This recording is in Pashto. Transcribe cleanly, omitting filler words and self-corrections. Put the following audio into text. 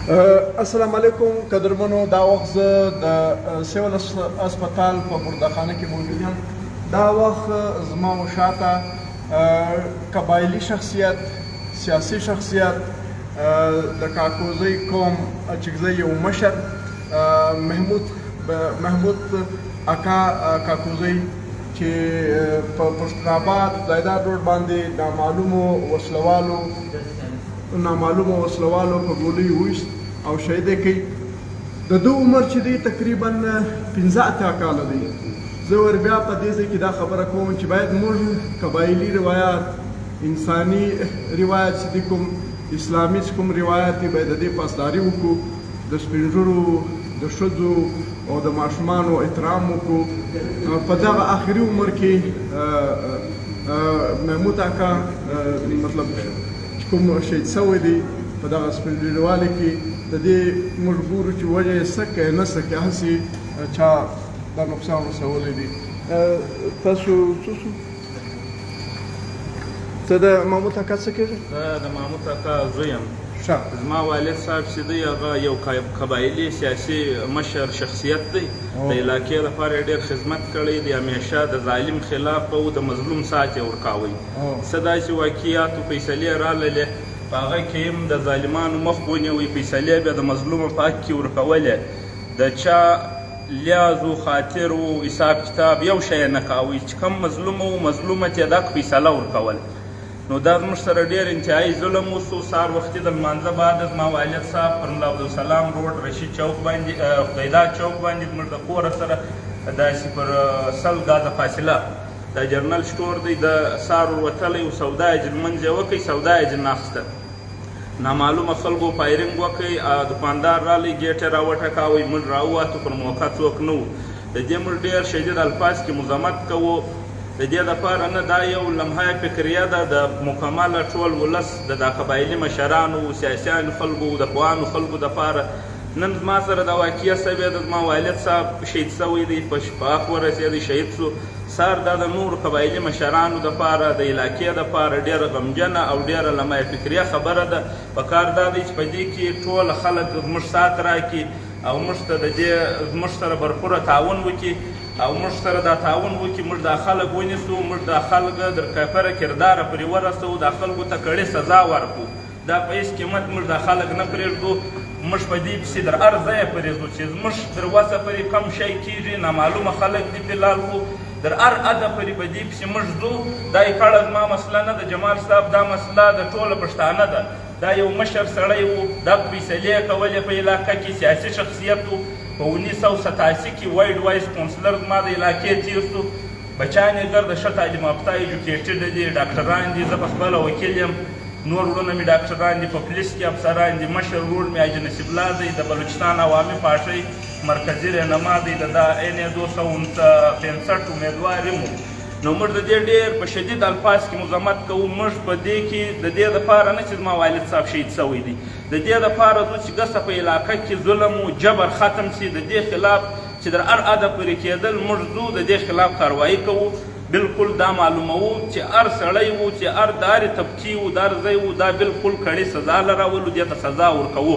السلام علیکم قدرمنو. دا وخت زه د سیول اسپتال په بردخانه کې موجود یم. دا وخت زما و شاته قبایلي شخصیت، سیاسي شخصیت د کاکوزی قوم چې یو مشر محمود اکا کاکوزی چې په پشتون آباد زیداد روډ باندې نامعلومو وسلوالو په ګولۍ وویست او شهید یې کړي. د ده عمر چې دی تقریبا 15 کاله دی. زه ور بیا په دې ځای کې دا خبره کوم چې باید موږ قبایلي روایات، انساني روایات چې دي کوم اسلامي چې کوم روایات دي باید د دې پاسداري وکړو. د سپین ږیرو، د ښځو او د ماشومانو احترام وکړو. په دغه آخري عمر کې محمود اکا مطلب کوم شهید شوی دی په دغه سپین ږیروالي کې، د دې موږ ګورو چې وجه یې څه کوي نه څه کوي، هسې چا دا نقصان رسولی دی. تاسو څه ته د محمود اکا څه کېږي؟ زه د محمود اکا زوی یم. زما والد صاحب چې دی هغه یو قبایلي سیاسي مشر شخصیت دی. د علاقې لپاره یې ډېر خدمت کړی دی. همیشه د ظالم خلاف او د مظلوم ساعت یې ورکاوی. څه داسې واقعیاتو فیصلې راللې په هغه کې هم د ظالمانو مخ ونیوی، فیصلې بیا د مظلومو په حق کې ورکولې. د چا لیاز و خاطر و حساب کتاب یو شی یې نه کاوی چې کوم مظلوم و مظلومه ته یې دغه فیصله ورکول. نو دا زموږ سره ډېر انتهایي ظلم وسو. سهار وختي د لمانځه بعد زما والد صاحب پر ملا عبدالسلام روډ رشید چوک باندې خدایداد چوک باندې زموږ د کوره سره داسې پر 100 ګازه فاصله دا جرنل سټور دی. د سهار وروتلی و، سودا یې جنمنځ یې وکړئ، سودا یې جن اخیسته. نامعلومه خلکو فایرنګ وکړئ، دوکاندار رالی ګیټ یې راوټکاوئ، موږ راووتو، پر موقع څوک نه و. د دې موږ ډېر شدید الفاظ کې مذمت کوو. د دې دپاره نه دا یو لمحه فکریه ده د مکمله ټول ولس د قبایلي مشرانو، سیاسیانو خلکو، د پوهانو خلکو دپاره. نن زما سره دا واقعه سوې ده. زما والد صاحب شهید سوی دی، په شفاق ورسېدی، شهید سو. سهار دا د نورو قبایلي مشرانو دپاره، د علاقې دپاره ډېره غمجنه او ډېره لمحه فکریه خبره ده. پکار دا دی چې په دې کې ټول خلک زموږ سات راکړي او موږ ته د دې زموږ سره برپوره تعاون وکړي او موږ سره دا تعاون وکړي. موږ دا خلک ونیسو، موږ دا خلک در کافره کرداره پرې ورسوو، دا خلکو ته کړې سزا ورکړو. دا په هېڅ قیمت موږ دا خلک نه پرېږدو. موږ په دې پسې در هر ځایه پرېږدو چې زموږ در وسه پرې کم شی کېږي، نامعلومه خلک دي فلحال خو در هر حده پرې په دې پسې موږ ځو. دا یې کړه زما مسله نه ده، جمال صاحب دا مسله د ټوله پښتانه ده. دا یو مشر سړی و، دا فیصلې کولې په علاقه کې، سیاسي شخصیت و. په 1987 کې وایډ وایس کونسلر زما د علاقې تېر سو. بچیان یې ګرده ښه تعلیم یافته ایجوکیټډ دي، ډاکټران دي. زه په خپله وکیل یم، نور وروڼه مې ډاکټران دي، په پولیس کې افسران دي. مشر ورور مې حاجي نصیب الله دی، د بلوچستان عوامي پارټۍ مرکزي رهنما دی، د NA 265 امیدوار یم. نو موږ د دې ډېر په شدید الفاظ کې مذمت کوو. موږ په دې کې د دې دپاره نه چې زما والد صاحب شهید سوی دی، د دې دپاره ځو چې ګسه په علاقه کې ظلم و جبر ختم سي. د دې خلاف چې در هر حده پورې کېدل موږ ځو، د دې خلاف کاروایي کوو. بالکل دا معلوموو چې هر سړی و، چې هر د هرې طبقې و، د هر ځای و، دا بالکل کړې سزا لرولو، دې ته سزا ورکوو.